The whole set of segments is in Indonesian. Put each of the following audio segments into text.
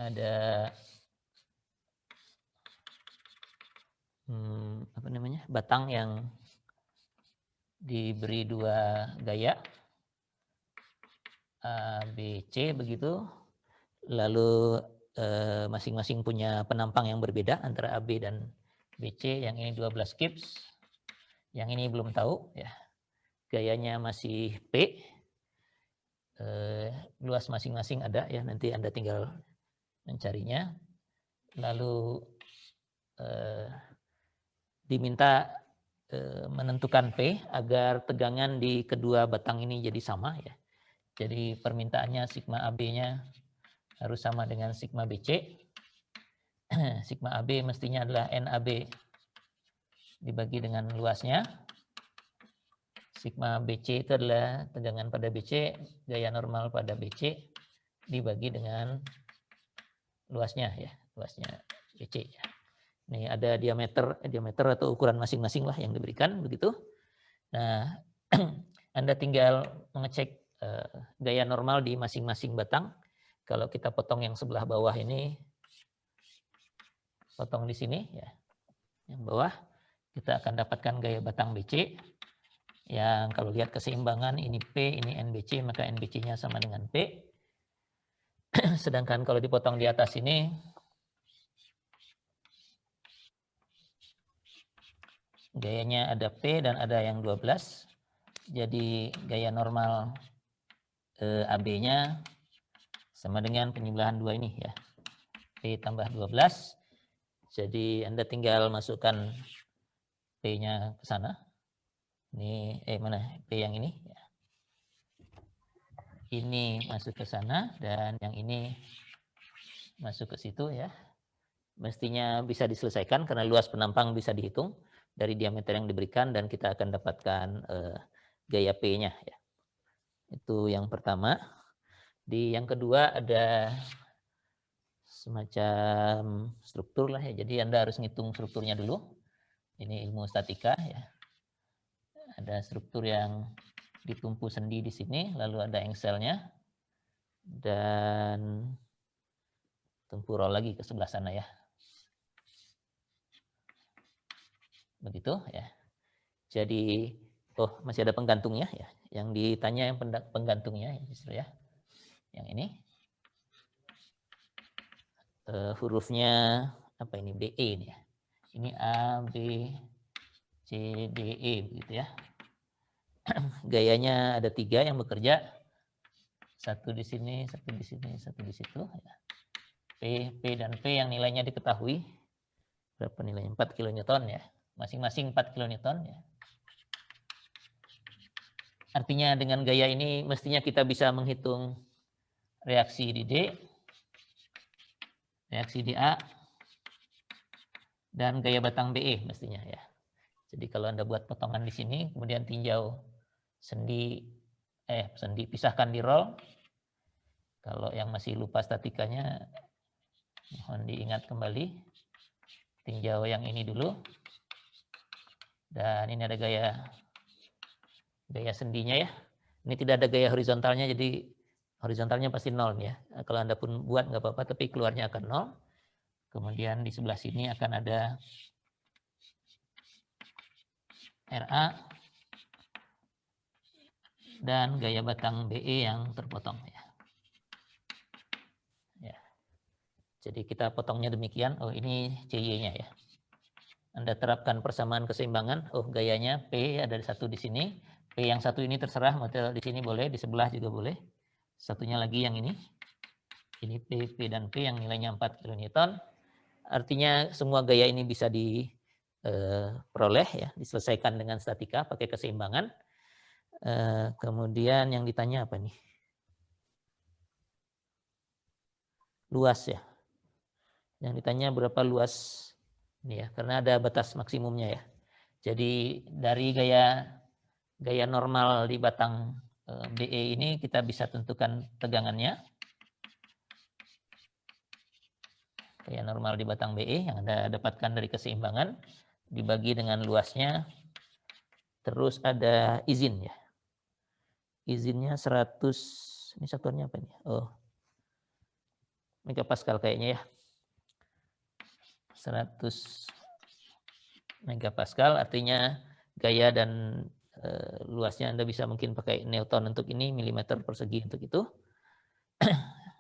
ada apa namanya, batang yang diberi dua gaya A, B, C begitu. Lalu masing-masing punya penampang yang berbeda antara AB dan BC. Yang ini 12 kips, yang ini belum tahu ya. Gayanya masih P. Luas masing-masing ada ya, nanti Anda tinggal mencarinya. Lalu diminta menentukan P agar tegangan di kedua batang ini jadi sama ya. Jadi permintaannya sigma AB-nya harus sama dengan sigma BC. Sigma AB mestinya adalah NAB dibagi dengan luasnya. Sigma BC itu adalah tegangan pada BC, gaya normal pada BC dibagi dengan luasnya ya, luasnya BC ya. Ini ada diameter atau ukuran masing-masing lah yang diberikan begitu. Nah, Anda tinggal mengecek gaya normal di masing-masing batang. Kalau kita potong yang sebelah bawah ini, potong di sini ya, yang bawah, kita akan dapatkan gaya batang BC. Yang kalau lihat keseimbangan ini P, ini NBC, maka NBC-nya sama dengan P. Sedangkan kalau dipotong di atas ini, gayanya ada P dan ada yang 12. Jadi gaya normal AB-nya sama dengan penyebelahan 2 ini ya. P tambah 12. Jadi Anda tinggal masukkan P-nya ke sana. Ini mana P yang ini ya. Ini masuk ke sana dan yang ini masuk ke situ ya. Mestinya bisa diselesaikan karena luas penampang bisa dihitung dari diameter yang diberikan dan kita akan dapatkan gaya P-nya ya. Itu yang pertama. Di yang kedua ada semacam struktur lah ya. Jadi Anda harus ngitung strukturnya dulu. Ini ilmu statika ya. Ada struktur yang ditumpu sendi di sini, lalu ada engselnya dan tumpu roll lagi ke sebelah sana ya. Begitu ya. Jadi masih ada penggantungnya ya. Yang ditanya yang penggantungnya justru ya. Yang ini hurufnya apa ini, BE ini ya. Ini A, B, C, D, E begitu ya. Gayanya ada 3 yang bekerja. Satu di sini, satu di sini, satu di situ ya. P dan P yang nilainya diketahui. Berapa nilainya? 4 kilonewton ya. Masing-masing 4 kilonewton ya. Artinya dengan gaya ini mestinya kita bisa menghitung reaksi di D, reaksi di A, dan gaya batang BE mestinya ya. Jadi kalau Anda buat potongan di sini, kemudian tinjau sendi pisahkan di roll. Kalau yang masih lupa statikanya, mohon diingat kembali. Tinjau yang ini dulu. Dan ini ada gaya sendinya ya. Ini tidak ada gaya horizontalnya, jadi horizontalnya pasti 0 ya. Kalau Anda pun buat nggak apa-apa, tapi keluarnya akan 0. Kemudian di sebelah sini akan ada RA dan gaya batang BE yang terpotong ya. Jadi kita potongnya demikian. Ini CY-nya ya. Anda terapkan persamaan keseimbangan. Gayanya P ada satu di sini. P yang satu ini terserah, mau di sini boleh, di sebelah juga boleh. Satunya lagi yang ini. Ini P dan P yang nilainya 4 kN. Artinya semua gaya ini bisa diperoleh ya, diselesaikan dengan statika pakai keseimbangan. Kemudian yang ditanya apa nih? Luas ya. Yang ditanya berapa luas ini ya, karena ada batas maksimumnya ya. Jadi dari gaya normal di batang BE ini kita bisa tentukan tegangannya. Gaya normal di batang BE yang Anda dapatkan dari keseimbangan dibagi dengan luasnya. Terus ada izin ya. Izinnya 100, ini satuannya apa nih? megapascal kayaknya ya. 100 megapascal artinya gaya dan luasnya Anda bisa mungkin pakai Newton untuk ini, milimeter persegi untuk itu.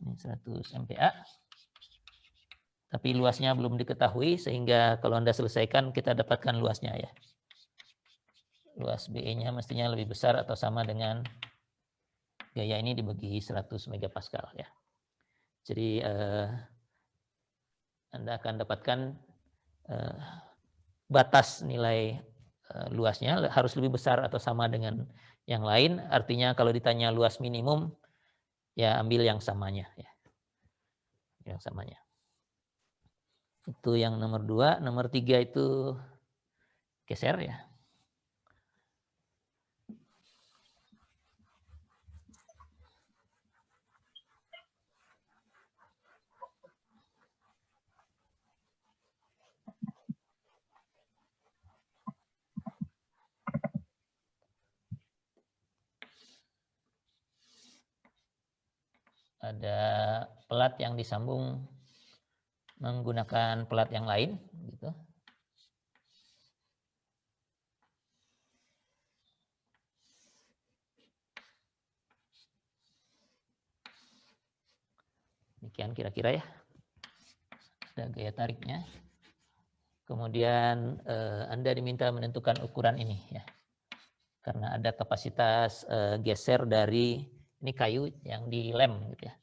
Ini 100 MPa. Tapi luasnya belum diketahui sehingga kalau Anda selesaikan kita dapatkan luasnya ya. Luas BE-nya mestinya lebih besar atau sama dengan gaya ini dibagi 100 megapascal ya. Jadi Anda akan dapatkan batas nilai luasnya harus lebih besar atau sama dengan yang lain. Artinya kalau ditanya luas minimum ya ambil yang samanya ya. Yang samanya. Itu yang nomor 2. Nomor 3 itu geser ya. Ada pelat yang disambung menggunakan pelat yang lain gitu. Demikian kira-kira ya. Ada gaya tariknya. Kemudian Anda diminta menentukan ukuran ini ya. Karena ada kapasitas geser dari ini kayu yang dilem gitu ya.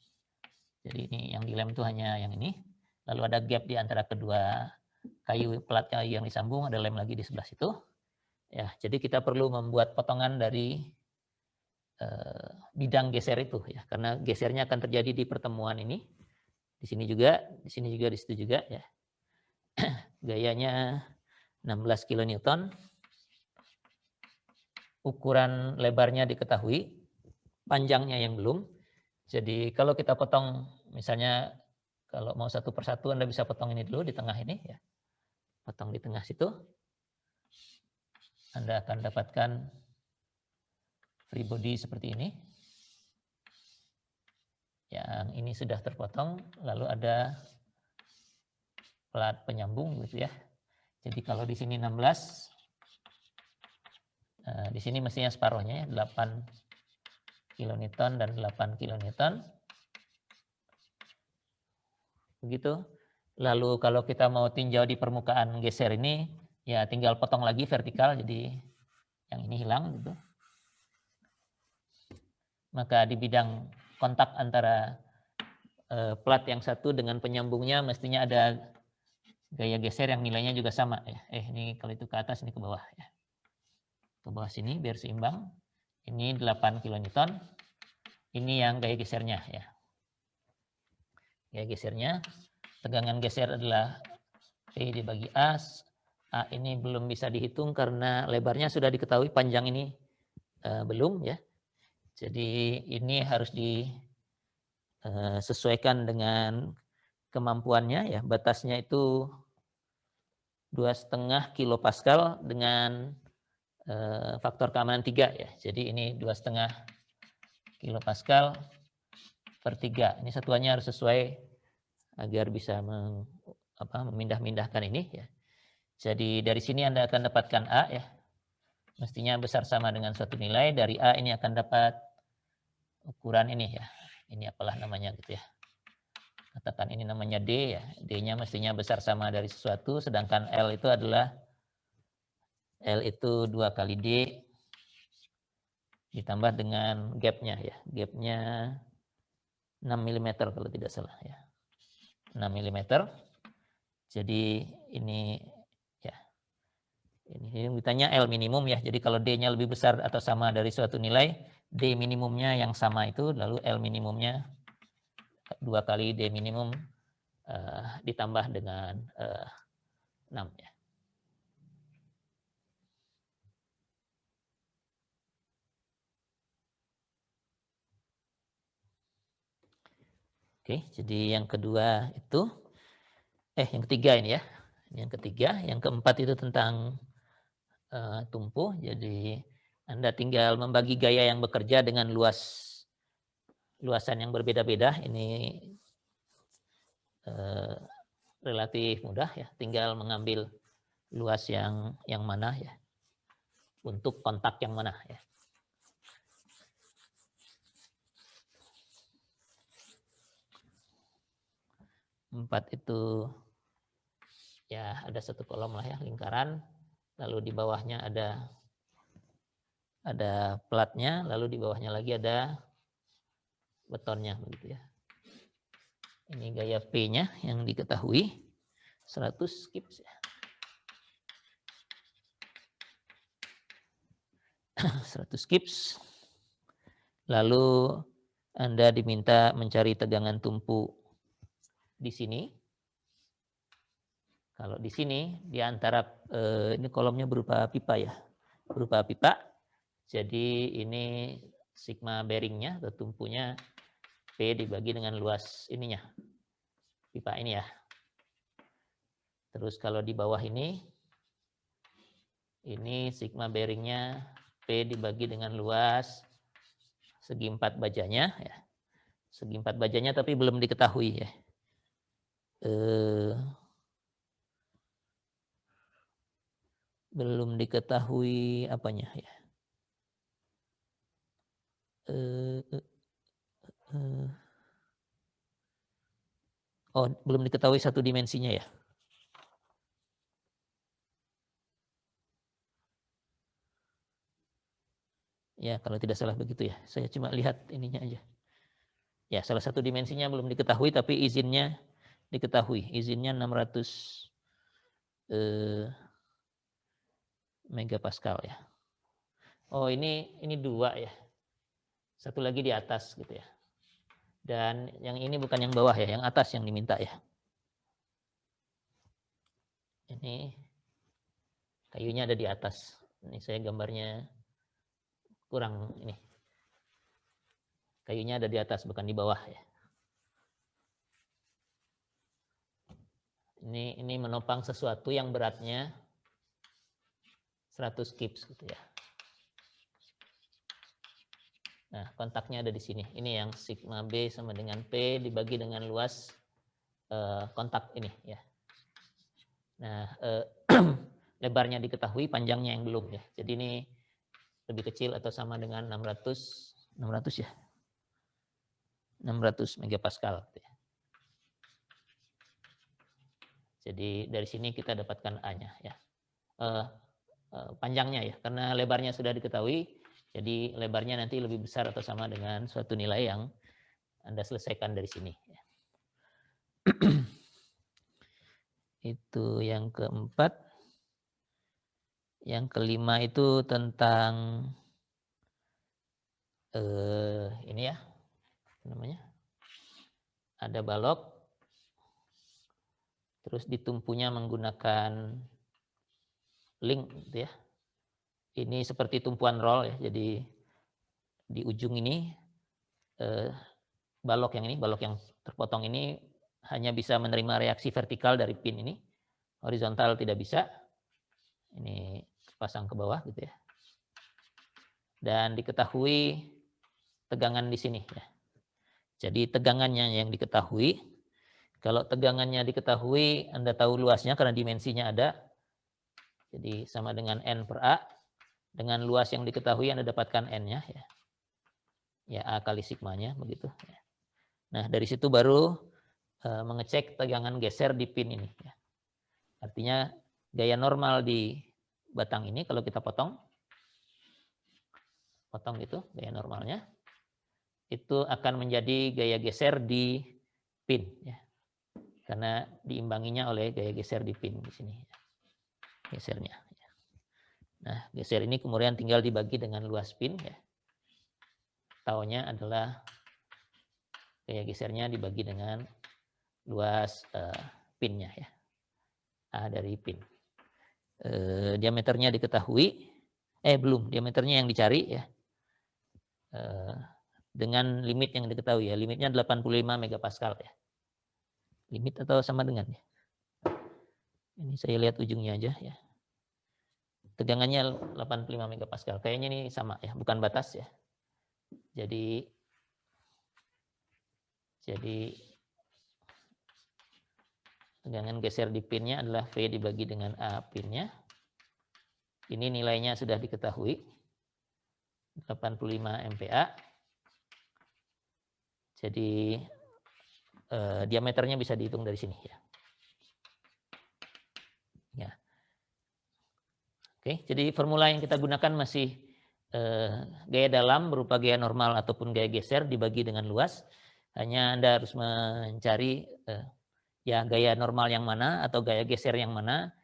Jadi ini yang dilem itu hanya yang ini. Lalu ada gap di antara kedua kayu pelat kayu yang disambung, ada lem lagi di sebelah situ. Ya, jadi kita perlu membuat potongan dari bidang geser itu ya, karena gesernya akan terjadi di pertemuan ini. Di sini juga, di sini juga, di situ juga ya. Gayanya 16 kilonewton. Ukuran lebarnya diketahui, panjangnya yang belum. Jadi kalau kita potong misalnya kalau mau satu persatu Anda bisa potong ini dulu di tengah ini ya. Potong di tengah situ. Anda akan dapatkan free body seperti ini. Yang ini sudah terpotong, lalu ada pelat penyambung gitu ya. Jadi kalau di sini 16, di sini mestinya separuhnya ya, 8 kilonewton dan 8 kilonewton. Begitu. Lalu kalau kita mau tinjau di permukaan geser ini, ya tinggal potong lagi vertikal, jadi yang ini hilang gitu. Maka di bidang kontak antara plat yang satu dengan penyambungnya mestinya ada gaya geser yang nilainya juga sama ya. Ini kalau itu ke atas, ini ke bawah ya. Ke bawah sini biar seimbang. Ini 8 kilonewton. Ini yang gaya gesernya ya. Gaya gesernya, tegangan geser adalah P dibagi A. A ini belum bisa dihitung karena lebarnya sudah diketahui, panjang ini belum ya. Jadi ini harus disesuaikan dengan kemampuannya ya. Batasnya itu 2,5 kilopascal dengan faktor keamanan 3 ya. Jadi ini 2,5 kilopascal per 3. Ini satuannya harus sesuai agar bisa memindah-mindahkan ini ya. Jadi dari sini Anda akan dapatkan A ya. Mestinya besar sama dengan suatu nilai. Dari A ini akan dapat ukuran ini ya. Ini apalah namanya gitu ya. Katakan ini namanya D ya. D-nya mestinya besar sama dari sesuatu. Sedangkan L itu adalah L itu 2 kali D ditambah dengan gap-nya ya. Gap-nya 6 mm kalau tidak salah ya. 6 mm. Jadi ini ya. Ini ditanya L minimum ya. Jadi kalau D-nya lebih besar atau sama dari suatu nilai, D minimumnya yang sama itu, lalu L minimumnya 2 kali D minimum ditambah dengan 6 ya. Oke, jadi yang kedua itu, yang ketiga ini ya. Yang ketiga, yang keempat itu tentang tumpu. Jadi Anda tinggal membagi gaya yang bekerja dengan luasan yang berbeda-beda. Ini relatif mudah ya, tinggal mengambil luas yang mana ya, untuk kontak yang mana ya. Empat itu ya ada satu kolom lah ya, lingkaran, lalu di bawahnya ada platnya, lalu di bawahnya lagi ada betonnya begitu ya. Ini gaya P-nya yang diketahui 100 skips ya. 100 skips. Lalu Anda diminta mencari tegangan tumpu di sini. Kalau di sini di antara ini kolomnya berupa pipa ya. Berupa pipa. Jadi ini sigma bearingnya atau tumpunya P dibagi dengan luas ininya. Pipa ini ya. Terus kalau di bawah ini sigma bearingnya P dibagi dengan luas segi 4 bajanya ya. Segi 4 bajanya tapi belum diketahui ya. Belum diketahui apanya ya. Oh, belum diketahui satu dimensinya ya. Ya, kalau tidak salah begitu ya. Saya cuma lihat ininya aja. Ya, salah satu dimensinya belum diketahui tapi izinnya diketahui. Izinnya 600 megapascal ya. Oh, ini 2 ya. Satu lagi di atas gitu ya. Dan yang ini bukan yang bawah ya, yang atas yang diminta ya. Ini kayunya ada di atas. Ini saya gambarnya kurang ini. Kayunya ada di atas bukan di bawah ya. Ini menopang sesuatu yang beratnya 100 kips gitu ya. Nah, kontaknya ada di sini. Ini yang sigma B sama dengan P dibagi dengan luas kontak ini ya. Nah, lebarnya diketahui, panjangnya yang belum ya. Jadi ini lebih kecil atau sama dengan 600 ya. 600 megapascal gitu ya. Jadi dari sini kita dapatkan A-nya ya. Panjangnya ya, karena lebarnya sudah diketahui. Jadi lebarnya nanti lebih besar atau sama dengan suatu nilai yang Anda selesaikan dari sini. Itu yang keempat. Yang kelima itu tentang ini ya, namanya. Ada balok, terus ditumpunya menggunakan link gitu ya. Ini seperti tumpuan roll ya, jadi di ujung ini balok yang terpotong ini hanya bisa menerima reaksi vertikal dari pin ini, horizontal tidak bisa. Ini pasang ke bawah gitu ya. Dan diketahui tegangan di sini ya. Jadi tegangannya yang diketahui. Kalau tegangannya diketahui, Anda tahu luasnya karena dimensinya ada. Jadi sama dengan N per A. Dengan luas yang diketahui Anda dapatkan N-nya ya. Ya A kali sigmanya begitu. Nah dari situ baru mengecek tegangan geser di pin ini. Ya. Artinya gaya normal di batang ini kalau kita potong gitu gaya normalnya, itu akan menjadi gaya geser di pin. Ya. Karena diimbanginya oleh gaya geser di pin di sini. Ya. Gesernya. Nah, geser ini kemudian tinggal dibagi dengan luas pin ya. Taunya adalah gaya gesernya dibagi dengan luas pinnya ya. A dari pin. Diameternya diketahui. Belum, diameternya yang dicari ya. Dengan limit yang diketahui ya. Limitnya 85 megapascal ya. Limit atau sama dengan ya. Ini saya lihat ujungnya aja ya. Tegangannya 85 megapascal. Kayaknya ini sama ya, bukan batas ya. Jadi Tegangan geser di pinnya adalah V dibagi dengan A pinnya. Ini nilainya sudah diketahui. 85 MPa. Jadi diameternya bisa dihitung dari sini ya. Ya. Oke, jadi formula yang kita gunakan masih gaya dalam berupa gaya normal ataupun gaya geser dibagi dengan luas. Hanya Anda harus mencari ya gaya normal yang mana atau gaya geser yang mana,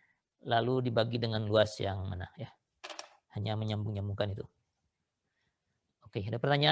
lalu dibagi dengan luas yang mana ya. Hanya menyambung-nyambungkan itu. Oke, ada pertanyaan?